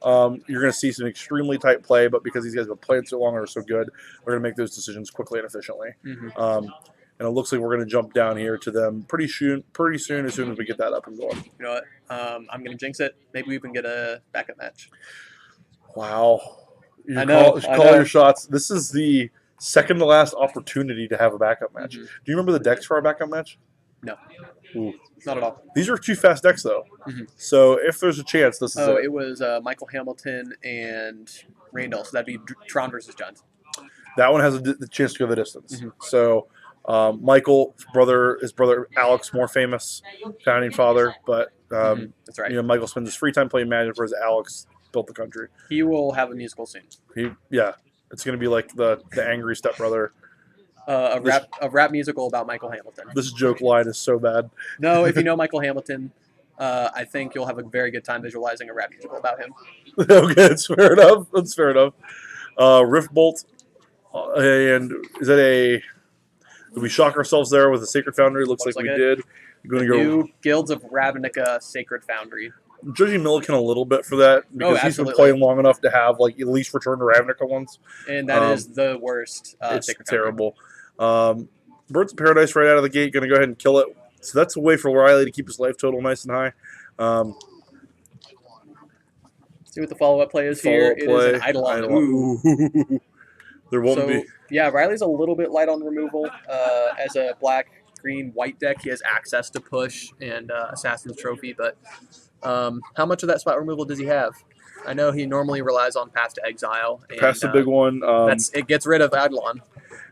You're going to see some extremely tight play, but because these guys have been playing so long and are so good, they're going to make those decisions quickly and efficiently. And it looks like we're going to jump down here to them pretty soon as soon as we get that up and going. You know what? I'm going to jinx it. Maybe we can get a backup match. Wow. I know. Call your shots. This is the second to last opportunity to have a backup match. Do you remember the decks for our backup match? No. Ooh. Not at all. These are 2 fast decks, though. So if there's a chance, this is it. It was Michael Hamilton and Randall, so that'd be Tron versus John. That one has the chance to go the distance. So Michael, his brother Alex, more famous, founding father, but that's right. Michael spends his free time playing Magic, whereas Alex built the country. He will have a musical soon. It's going to be like the angry stepbrother. A rap musical about Michael Hamilton. This joke line is so bad. No, if you know Michael Hamilton, I think you'll have a very good time visualizing a rap musical about him. Okay, that's fair enough. Rift Bolt, and is that a? Did we shock ourselves there with the Sacred Foundry? Looks like we did. You're going to go new Guilds of Ravnica Sacred Foundry. I'm judging Millikin a little bit for that because he's been playing long enough to have at least Return to Ravnica once. And that is the worst. It's terrible. Birds of Paradise right out of the gate, going to go ahead and kill it. So that's a way for Riley to keep his life total nice and high. See what the follow-up play is here. It is an Eidolon. Ooh. There won't be. Yeah, Riley's a little bit light on removal. As a black-green-white deck, he has access to push and Assassin's Trophy, but how much of that spot removal does he have? I know he normally relies on Path to Exile. Path's a big one. It gets rid of Eidolon.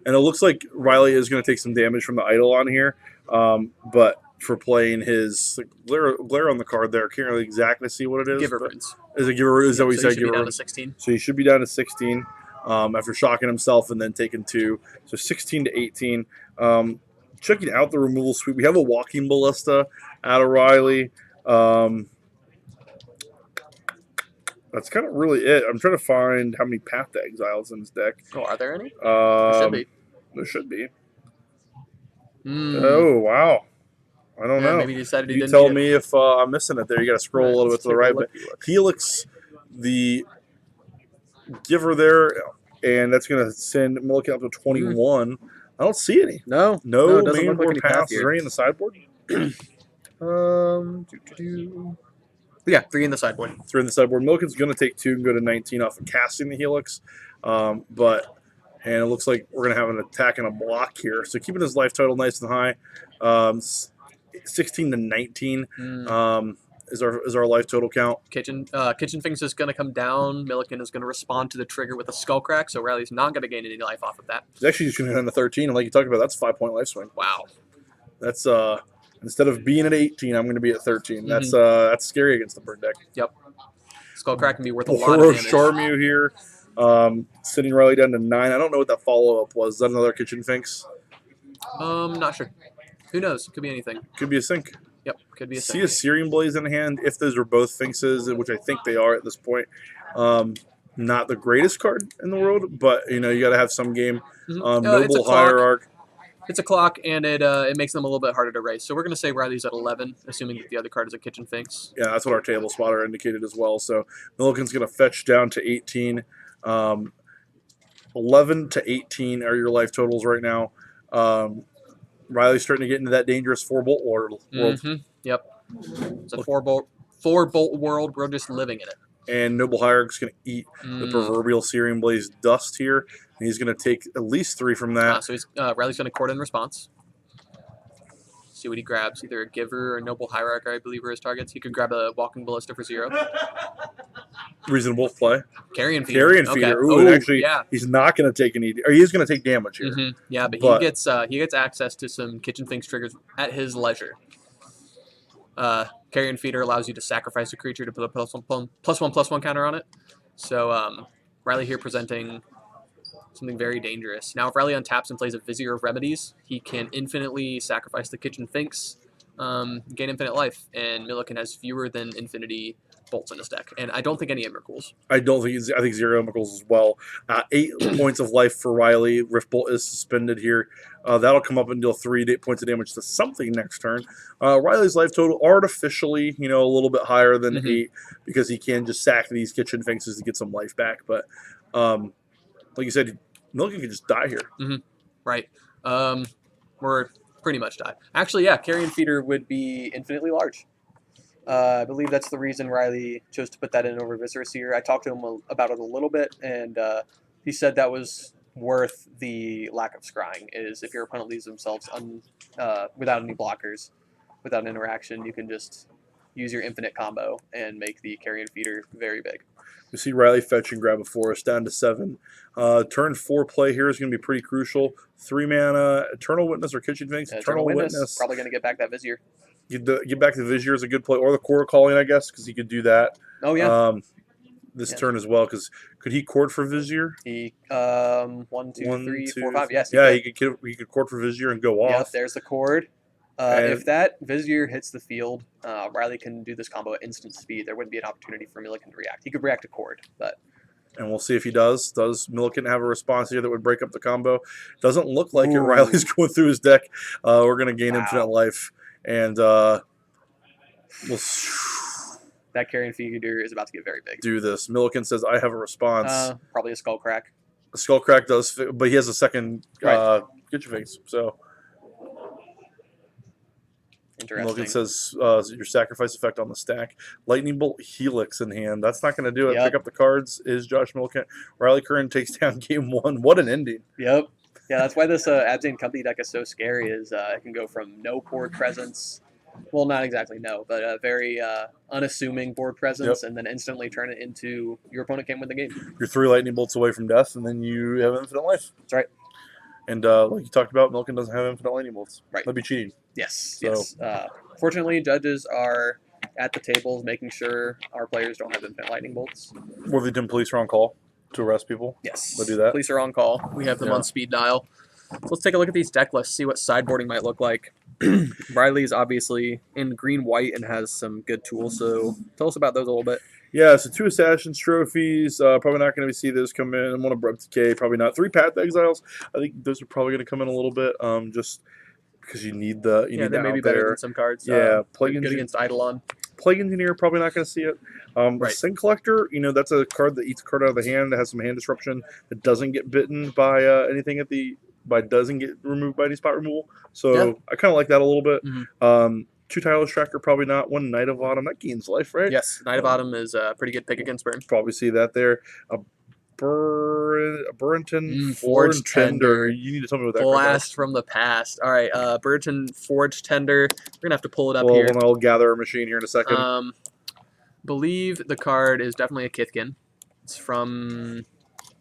And it looks like Riley is going to take some damage from the Eidolon here, but for playing his glare on the card there, can't really exactly see what it is. Giver Prince. Is it Giver? Is that what you said? Giver down to 16. So he should be down to 16 after shocking himself and then taking 2. So 16 to 18. Checking out the removal suite, we have a Walking Ballista out of Riley. That's kind of really it. I'm trying to find how many Path to Exiles in his deck. Oh, are there any? There should be. There should be. Oh, wow. I don't know. Maybe he decided he you didn't tell me if I'm missing it there. You got to scroll a little bit to the right. But Helix, the giver there, and that's going to send Millikin up to 21. I don't see any. No, main doesn't board like pass. Is there any in the sideboard? Yeah, 3 in the sideboard. 3 in the sideboard. Millikin's going to take 2 and go to 19 off of casting the Helix. And it looks like we're going to have an attack and a block here. So keeping his life total nice and high. 16 to 19 is our life total count. Kitchen Finks is going to come down. Millikin is going to respond to the trigger with a Skull Crack, so Riley's not going to gain any life off of that. He's actually just going to hit on the 13, and like you talked about, that's a 5-point life swing. Wow. That's instead of being at 18, I'm going to be at 13. That's scary against the bird deck. Yep. Skull Crack can be worth a lot of damage. Charmu here, sitting Riley down to 9. I don't know what that follow-up was. Is that another Kitchen Finks? Not sure. Who knows? Could be anything. Could be a sink. Yep, could be a sink. See a Searing Blaze in hand, if those are both Finxes, which I think they are at this point. Not the greatest card in the world, but you got to have some game. Noble Hierarch. It's a clock, and it makes them a little bit harder to race. So we're going to say Riley's at 11, assuming that the other card is a Kitchen Finks. Yeah, that's what our table spotter indicated as well. So Millikin's going to fetch down to 18. 11 to 18 are your life totals right now. Riley's starting to get into that dangerous 4-bolt world. Yep. It's a 4-bolt world. We're just living in it. And Noble Hierarch's going to eat the proverbial Searing Blaze dust here. And he's going to take at least 3 from that. So Riley's going to court in response. See what he grabs. Either a Giver or Noble Hierarch, I believe, are his targets. He could grab a Walking Ballista for 0. Reasonable play. Carrion Feeder. Carrion Feeder. Okay. Ooh, actually, he's not going to take any. Or he is going to take damage here. Yeah, but he gets access to some Kitchen Finks triggers at his leisure. Carrion Feeder allows you to sacrifice a creature to put a +1/+1 counter on it. So Riley here presenting something very dangerous. Now, if Riley untaps and plays a Vizier of Remedies, he can infinitely sacrifice the Kitchen Finks, gain infinite life, and Millikin has fewer than infinity bolts in his deck, and I don't think any Emrakul's. I don't think I think 0 Chemicals as well. 8 points of life for Riley. Rift Bolt is suspended here. That'll come up and deal 3 points of damage to something next turn. Riley's life total artificially, a little bit higher than 8 because he can just sack these kitchen finks to get some life back. But like you said, Millikin can just die here. Right. We're pretty much die. Actually, yeah, Carrion Feeder would be infinitely large. I believe that's the reason Riley chose to put that in over Viserys here. I talked to him about it a little bit, and he said that was worth the lack of scrying. Is if your opponent leaves themselves without any blockers, without interaction, you can just use your infinite combo and make the Carrion Feeder very big. You see Riley fetch and grab a forest down to 7. Turn 4 play here is going to be pretty crucial. 3 mana, Eternal Witness or Kitchen Finks. Eternal Witness. Probably going to get back that Vizier. Get back to the Vizier is a good play, or the Core Calling, I guess, because he could do that. Oh, yeah. This turn as well, because could he court for Vizier? He 1, 2, 3, 4, 5. Yes. He could court for Vizier and go off. Yep, there's the cord. If that Vizier hits the field, Riley can do this combo at instant speed. There wouldn't be an opportunity for Millikin to react. He could react to cord, but... And we'll see if he does. Does Millikin have a response here that would break up the combo? Doesn't look like it. Riley's going through his deck. We're going to gain infinite life. And that Carrion Feeder is about to get very big. Do this. Millikin says, I have a response. Probably a Skull Crack. A Skull Crack does fit, but he has a second Kitchen Finks, so... Interesting. Millikin says your sacrifice effect on the stack. Lightning Bolt Helix in hand. That's not going to do it. Pick up the cards is Josh Millikin. Riley Curran takes down game 1. What an ending. Yep. Yeah, that's why this Abzane Company deck is so scary. Is it can go from no board presence, well, not exactly no, but a very unassuming board presence, and then instantly turn it into your opponent can win the game. You're 3 lightning bolts away from death, and then you have infinite life. That's right. And like you talked about, Millikin doesn't have infinite lightning bolts. Right. That'd be cheating. Yes. So. Yes. Fortunately, judges are at the tables making sure our players don't have infinite lightning bolts. Worthington police are on call to arrest people. Yes. They'll do that. Police are on call. We have them on speed dial. So let's take a look at these deck lists, see what sideboarding might look like. Riley's obviously in green-white and has some good tools, so tell us about those a little bit. Yeah, so 2 Assassin's Trophies. Probably not going to see those come in. 1 Abrupt Decay, probably not. 3 Path Exiles. I think those are probably going to come in a little bit, just because you need the they may be better than some cards. Yeah, Plague good against Eidolon. Plague Engineer, probably not going to see it. Sin Collector, that's a card that eats a card out of the hand that has some hand disruption that doesn't get bitten by anything doesn't get removed by any spot removal. So I kind of like that a little bit. 2 Tireless Tracker, probably not. 1 Knight of Autumn, that gains life, right? Yes, Knight of Autumn is a pretty good pick against burn. Probably see that there. Burrington Forge Tender. You need to tell me what that Blast from the past. All right, Burrington Forge Tender. We're gonna have to pull it up here. I'll gather a machine here in a second. Believe the card is definitely a Kithkin. It's from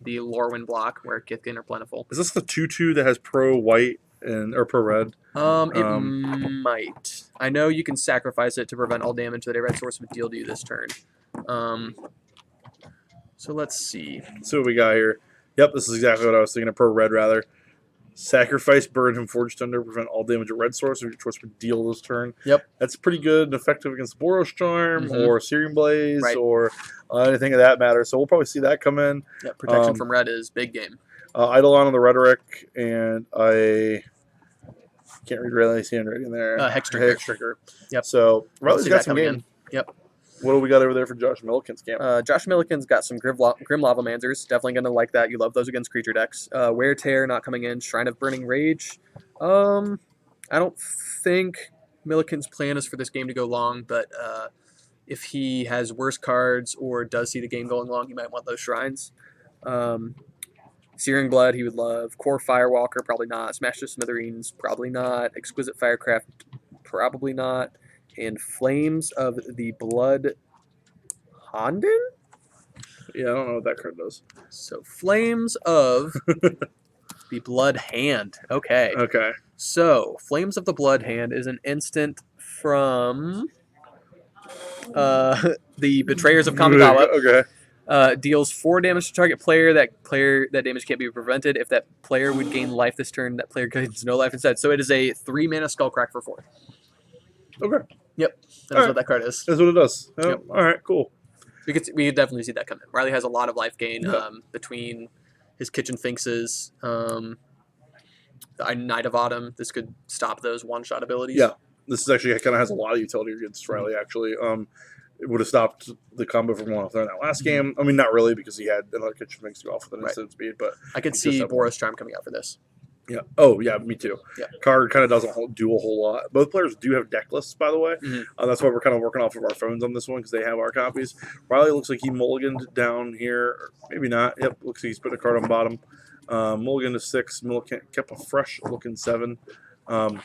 the Lorwyn block where Kithkin are plentiful. Is this the 2/2 that has pro white or pro red? It might. I know you can sacrifice it to prevent all damage that a red source would deal to you this turn. So let's see. Let's see what we got here. Yep, this is exactly what I was thinking. A pro red, rather. Sacrifice, burn him, Forge Thunder, prevent all damage at red source, which choice would deal this turn. Yep. That's pretty good and effective against Boros Charm or Searing Blaze or anything of that matter. So we'll probably see that come in. Yep, protection from red is big game. Eidolon on the Rhetoric, and I can't read Riley's handwriting there. Hextrigger. Yep. So Riley's got some game. Yep. What do we got over there for Josh Millikin's camp? Josh Millikin's got some Grim Lavamancers. Definitely going to like that. You love those against creature decks. Wear Tear not coming in. Shrine of Burning Rage. I don't think Millikin's plan is for this game to go long, but if he has worse cards or does see the game going long, he might want those shrines. Searing Blood, he would love. Core Firewalker, probably not. Smash to Smithereens, probably not. Exquisite Firecraft, probably not. And Flames of the Blood Honden? Yeah, I don't know what that card does. So Flames of the Blood Hand. Okay. Okay. So Flames of the Blood Hand is an instant from the Betrayers of Kamigawa. Okay. Deals 4 damage to target player. That damage can't be prevented. If that player would gain life this turn, that player gains no life instead. So it is a 3-mana Skullcrack for 4. Okay. Yep. That's what that card is. That's what it does. Yep. All right, cool. We could definitely see that come in. Riley has a lot of life gain Yeah. between his kitchen finxes, the Knight of Autumn. This could stop those one-shot abilities. Yeah, this is actually kind of has a lot of utility against Riley. Actually, it would have stopped the combo from going off there in that last game. I mean, not really because he had another kitchen finks go off with an instant speed, but I could he just see had Boros Charm coming out for this. Yeah. Oh, yeah, me too. Yeah. Card kind of doesn't do a whole lot. Both players do have deck lists, by the way. Mhm. That's why we're kind of working off of our phones on this one because they have our copies. Riley looks like he mulliganed down here. Or maybe not. Yep, looks like he's put a card on bottom. Mulligan to 6. Millikin kept a fresh looking 7. And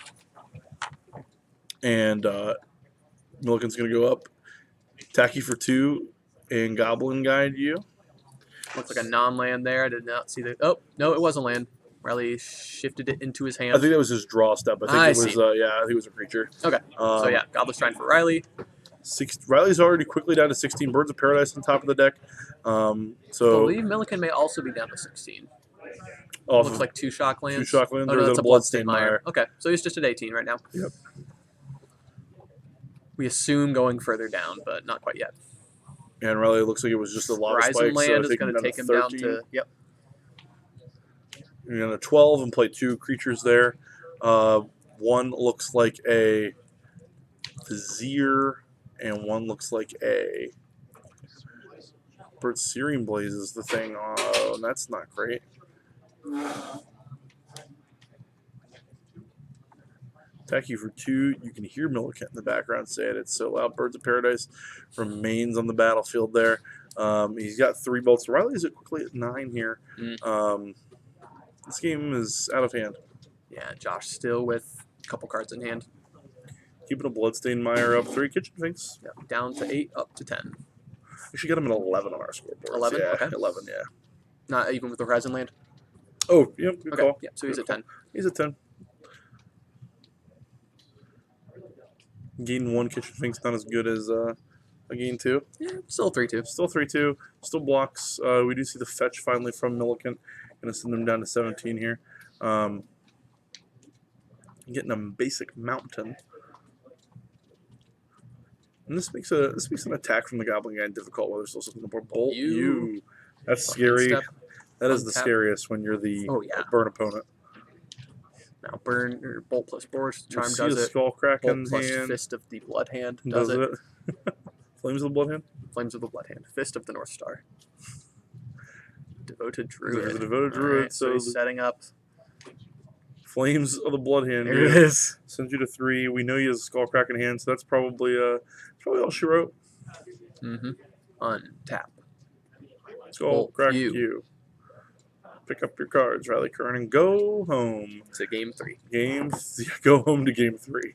Millikin's going to go up. Tacky for 2 and Goblin Guide you. Looks like a non-land there. I did not see the... Oh, no, it was a land. Riley shifted it into his hand. I think that was his draw step. I think it was, I think it was a creature. Okay. So, yeah, Goblin's trying for Riley. Riley's already quickly down to 16. Birds of Paradise on top of the deck. I believe Millikin may also be down to 16. Looks like 2 shock lands. 2 shock lands. Oh, no, that's a Bloodstained Mire. Okay, so he's just at 18 right now. Yep. We assume going further down, but not quite yet. And Riley looks like it was just a lot Horizon of spikes. land So is going to take him down to... Yep. You're going to 12 and play 2 creatures there. One looks like a Vizier, and one looks like a Bird Searing Blaze is the thing. Oh, that's not great. Attack you for 2. You can hear Millikin in the background saying it's so loud. Birds of Paradise remains on the battlefield there. He's got 3 bolts. Riley's quickly at 9 here. This game is out of hand. Yeah, Josh still with a couple cards in hand. Keeping a Bloodstained Mire up 3 kitchen finks. Yeah, down to 8, up to 10. Actually got him at 11 on our scoreboard. 11? Yeah, Okay. 11, yeah. Not even with the Horizon land? Oh, yeah, good Okay, call. yeah, so he's at 10. He's at 10. Gain 1 kitchen fink's not as good as a gain 2. Yeah, still 3-2. Still 3-2. Still blocks. We do see the fetch finally from Millikin. Going to send them down to 17 here. Getting a basic mountain. And this makes an attack from the Goblin Guy difficult while there's still something on the board. Bolt you. That's scary. That is the scariest when you're the burn opponent. Now burn or bolt plus Boros Charm see does a it. Skull Crack Bolt in plus hand. Fist of the Blood Hand does it. Flames of the Blood Hand? Flames of the Blood Hand. Fist of the North Star. Devoted Druid. There's a Devoted Druid. Right, so he's setting up. Flames of the Blood Hand. There it is. Sends you to 3. We know he has a Skull Crack in hand, so that's probably all she wrote. Untap. Skull Crack you. Pick up your cards, Riley Curran, and go home. To game 3. Go home to game 3.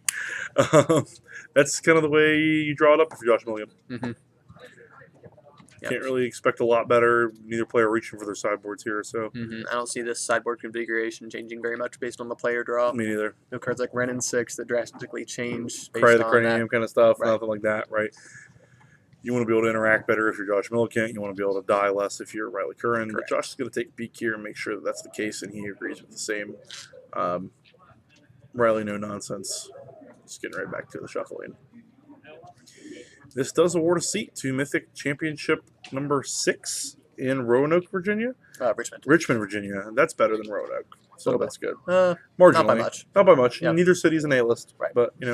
That's kind of the way you draw it up if you're Josh Millikin. Can't really expect a lot better. Neither player reaching for their sideboards here, so. I don't see this sideboard configuration changing very much based on the player draw. Me neither. No cards like Ren and 6 that drastically change based Cry the on Cranium that. kind of stuff, Right. nothing like that, right? You want to be able to interact better if you're Josh Millikin. You want to be able to die less if you're Riley Curran. But Josh is going to take a peek here and make sure that that's the case, and he agrees with the same. Riley, no nonsense. Just getting right back to the shuffling. This does award a seat to Mythic Championship number 6 in Roanoke, Virginia. Richmond, Virginia. That's better than Roanoke, so that's good. Marginally. Not by much. Not by much. Yep. Neither city's an A-list, Right. but you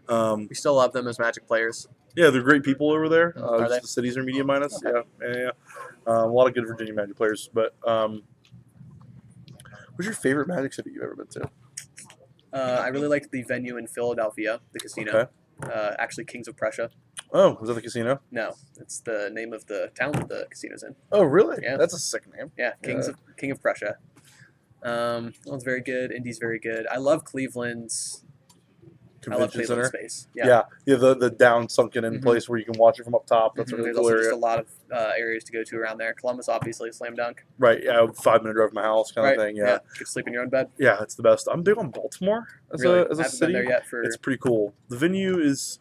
know. We still love them as Magic players. Yeah, they're great people over there. Are they? The cities are medium minus. Okay. Yeah. A lot of good Virginia Magic players. But what's your favorite Magic city you've ever been to? I really liked the venue in Philadelphia, the casino. Okay. Actually, Kings of Prussia. Oh, was that the casino? No, it's the name of the town that the casino's in. Oh, really? Yeah. That's a sick name. Yeah, King of Prussia. That one's very good. Indy's very good. I love Cleveland's. Convention Center. Space. Yeah. The down sunken in place where you can watch it from up top. That's a really There's cool also area. just a lot of areas to go to around there. Columbus, obviously, slam dunk. Right. Yeah. 5-minute drive from my house kind of thing. Yeah. You can sleep in your own bed. Yeah, it's the best. I'm big on Baltimore as Really? a I haven't city. been there yet. It's pretty cool. The venue is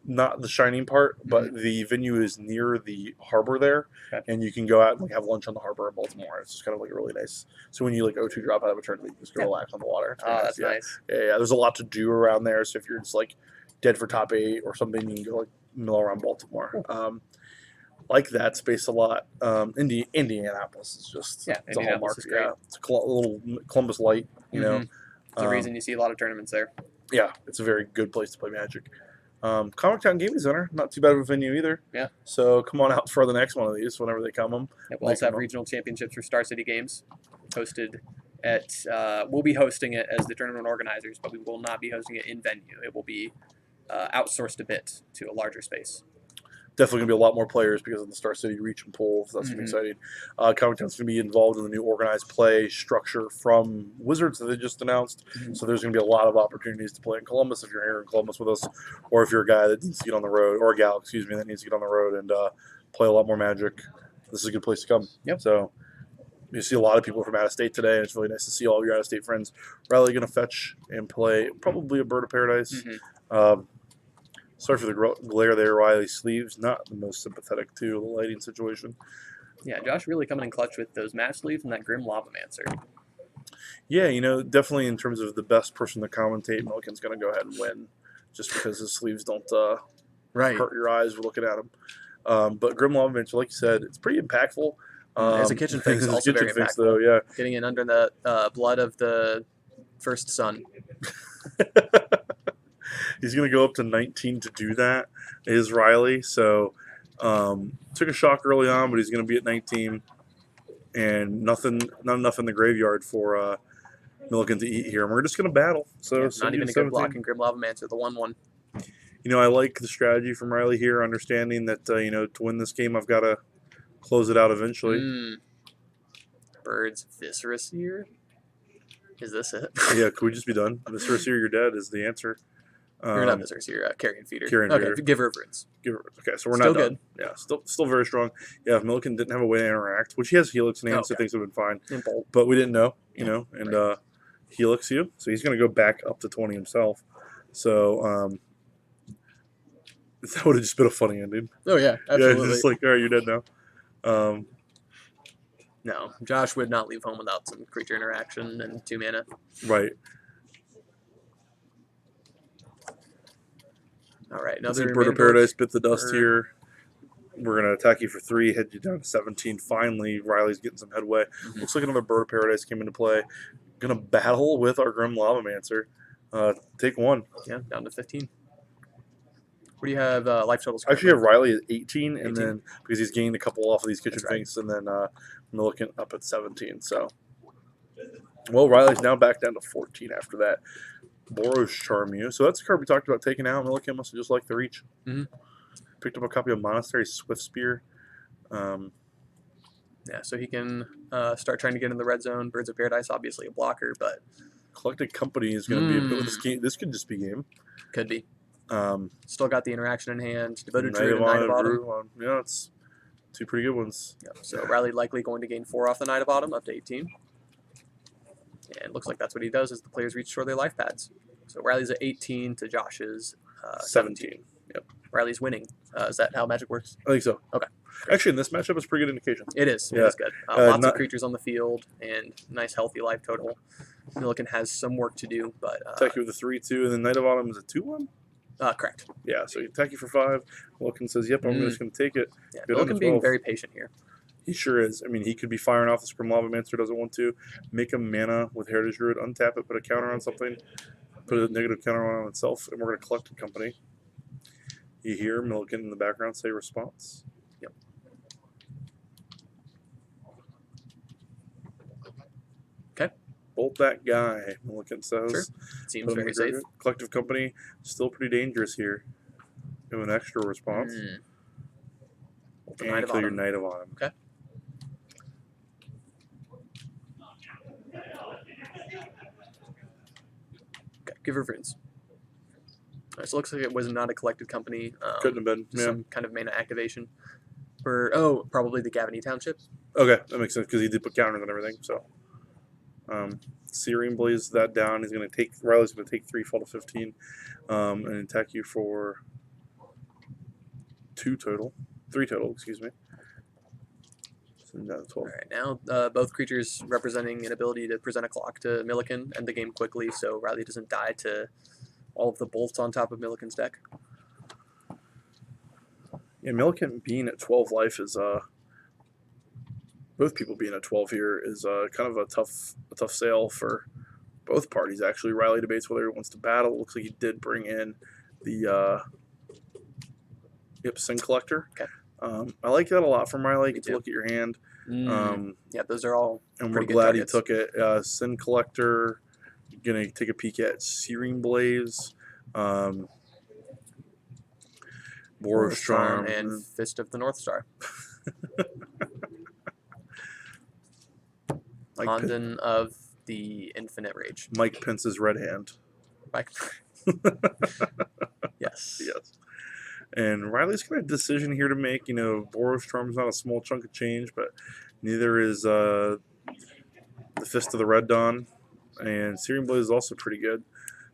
not the shining part, but the venue is near the harbor there, and you can go out and have lunch on the harbor in Baltimore. It's just kind of really nice. So when you O2 drop out of a tournament, you just go relax on the water. It's really that's nice. Yeah. There's a lot to do around there. So if you're just dead for top 8 or something, you can go mill around Baltimore. like that space a lot. Indianapolis is just Yeah, it's a Indianapolis hallmark. is great. Yeah, it's a little Columbus light. You know, It's a reason you see a lot of tournaments there. Yeah, it's a very good place to play Magic. Comic Town Gaming Center, not too bad of a venue either. Yeah. So come on out for the next one of these whenever they come them. Yeah, we'll also have regional championships for Star City Games, hosted at. We'll be hosting it as the tournament organizers, but we will not be hosting it in venue. It will be outsourced a bit to a larger space. Definitely going to be a lot more players because of the Star City reach and pull. So that's going to be exciting. Comic Town's going to be involved in the new organized play structure from Wizards that they just announced. So there's going to be a lot of opportunities to play in Columbus if you're here in Columbus with us, or if you're a guy that needs to get on the road, or a gal, excuse me, that needs to get on the road and play a lot more Magic. This is a good place to come. Yep. So you see a lot of people from out of state today, and it's really nice to see all of your out of state friends. Riley going to fetch and play probably a Bird of Paradise. Sorry for the glare there, Riley. Sleeves, not the most sympathetic to the lighting situation. Yeah, Josh really coming in clutch with those match sleeves and that Grim Lavamancer. Yeah, definitely in terms of the best person to commentate, Millikin's going to go ahead and win just because his sleeves don't hurt your eyes looking at him. But Grim Lavamancer, like you said, it's pretty impactful. As a kitchen fix, also very impactful. Though, yeah. Getting in under the blood of the first son. He's going to go up to 19 to do that, is Riley. So took a shock early on, but he's going to be at 19. And not enough in the graveyard for Millikin to eat here. And we're just going to battle. So yeah, not even a good block in Grim Lavamancer, the 1/1. I like the strategy from Riley here, understanding that, to win this game, I've got to close it out eventually. Birds Viscera Seer? Is this it? Yeah, could we just be done? Viscera Seer, you're dead is the answer. You're not Viscera Seer, Carrion Feeder. Carrion okay, Feeder. give Reverence. Okay, so we're Still not done. good. Yeah, still very strong. Yeah, if Millikin didn't have a way to interact, which he has Helix in hand, so things would have been fine. And Bolt. But we didn't know, and Helix you. So he's going to go back up to 20 himself. So that would have just been a funny ending. Oh, yeah, absolutely. Yeah, it's just like, all right, you're dead now. No, Josh would not leave home without some creature interaction and 2 mana. Right. All right, another Bird of Paradise bit the dust here. We're going to attack you for 3, head you down to 17. Finally, Riley's getting some headway. Looks like another Bird of Paradise came into play. Going to battle with our Grim Lavamancer. Take 1. Yeah, down to 15. What do you have life totals? I actually have Riley at 18, and then because he's gained a couple off of these kitchen things, and then Millikin up at 17. So, well, Riley's now back down to 14 after that. Boros Charm You. So that's the card we talked about taking out. Millikin must have just liked the reach. Picked up a copy of Monastery Swift Spear. Yeah, so he can start trying to get in the red zone. Birds of Paradise, obviously a blocker, but Collected Company is going to be a bit of this game. This could just be game. Could be. Still got the interaction in hand. Devoted True and Knight of Autumn. Yeah, it's 2 pretty good ones. Yep. So Riley likely going to gain 4 off the Knight of Autumn, up to 18. And looks like that's what he does as the players reach for their life pads. So Riley's at 18 to Josh's 17. Yep. Riley's winning. Is that how Magic works? I think so. Okay. Actually, in this matchup, it's a pretty good indication. It is. Yeah. It is good. Lots of creatures on the field and nice, healthy life total. Millikin has some work to do, but attack you with a 3/2, and then Knight of Autumn is a 2/1. Correct. Yeah, so you attack you for 5. Millikin says, "Yep, I'm just going to take it." Yeah, Millikin being very patient here. He sure is. I mean, he could be firing off the Grim Lavamancer, doesn't want to. Make a mana with Heritage Druid, untap it, put a counter on something, put a negative counter on itself, and we're going to collect a company. You hear Millikin in the background say response. Yep. Okay. Bolt that guy, Millikin says. Sure. Seems very safe. Collective Company, still pretty dangerous here. Do an extra response. And kill your Knight of Autumn. Okay. Give her friends. So it looks like it was not a Collective Company. Couldn't have been. Some kind of mana activation. For probably the Gavany Township. Okay, that makes sense because he did put counters on everything. So, Searing Blaze that down. He's going to take. Riley's going to take 3, fall to 15, and attack you for 3 total. Excuse me. So now 12. All right, now both creatures representing an ability to present a clock to Millikin, end the game quickly, so Riley doesn't die to all of the bolts on top of Millikin's deck. Yeah, Millikin being at 12 life is both people being at 12 here is kind of a tough sale for both parties. Actually, Riley debates whether he wants to battle. It looks like he did bring in the Sin Collector. Okay. I like that a lot from Riley. Get to too. look at your hand. Yeah, those are all And we're pretty good glad targets. he took it. Sin Collector. Gonna take a peek at Searing Blaze. Boros Charm and Fist of the North Star. Condon of the Infinite Rage. Mike Pence's Red Hand. Mike. Yes. Yes. And Riley's got a decision here to make. You know, Boros Charm's not a small chunk of change, but neither is the Fist of the Red Dawn. And Searing Blaze is also pretty good.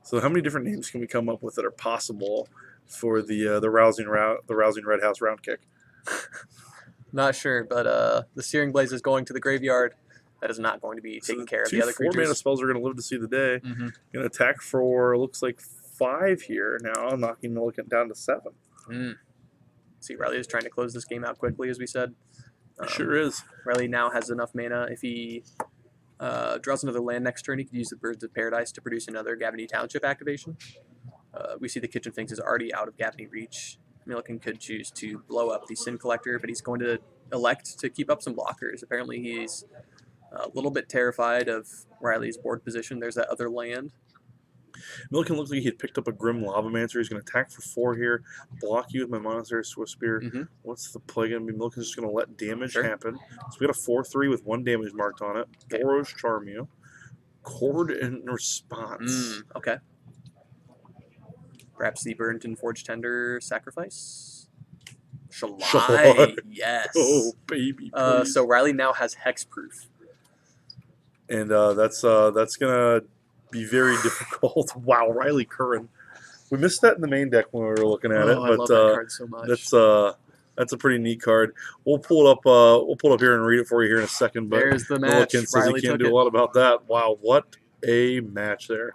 So how many different names can we come up with that are possible for the rousing Red House round kick? Not sure, but the Searing Blaze is going to the graveyard. That is not going to be taking care of the other creatures. 4-mana spells are going to live to see the day. Mm-hmm. Going to attack for, looks like 5 here now, knocking Millikin down to 7. See, Riley is trying to close this game out quickly, as we said. Sure is. Riley now has enough mana. If he draws another land next turn, he could use the Birds of Paradise to produce another Gavany Township activation. We see the Kitchen Finks is already out of Gavany reach. Millikin could choose to blow up the Sin Collector, but he's going to elect to keep up some blockers. Apparently he's a little bit terrified of Riley's board position. There's that other land. Millikin looks like he had picked up a Grim Lavamancer. He's going to attack for 4 here, block you with my Monastery Swift Spear. What's the play going to be? Millikin's just going to let damage happen. So we got a 4/3 with 1 damage marked on it. Boros Charm you. Chord in response. Okay. Perhaps the Burnt Forge Tender sacrifice? Shalai. Yes. Oh, baby. So Riley now has hexproof. And that's going to be very difficult. Wow, Riley Curran. We missed that in the main deck when we were looking at it, but I love that card so much. That's a pretty neat card. We'll pull it up. We'll pull it up here and read it for you here in a second. But there's the match. Millikin says he can't do a lot about that. Wow, what a match there!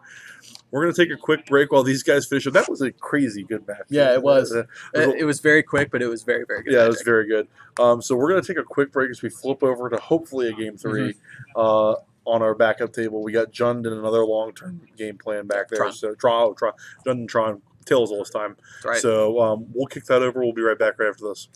We're gonna take a quick break while these guys finish up. That was a crazy good match. Yeah, it was. It was very quick, but it was very, very good. Yeah, it was very good. So we're gonna take a quick break as we flip over to hopefully a game 3. On our backup table, we got Jund and another long-term game plan back there. Tron. So Jund and Tron, Tails all this time. Right. So we'll kick that over. We'll be right back right after this.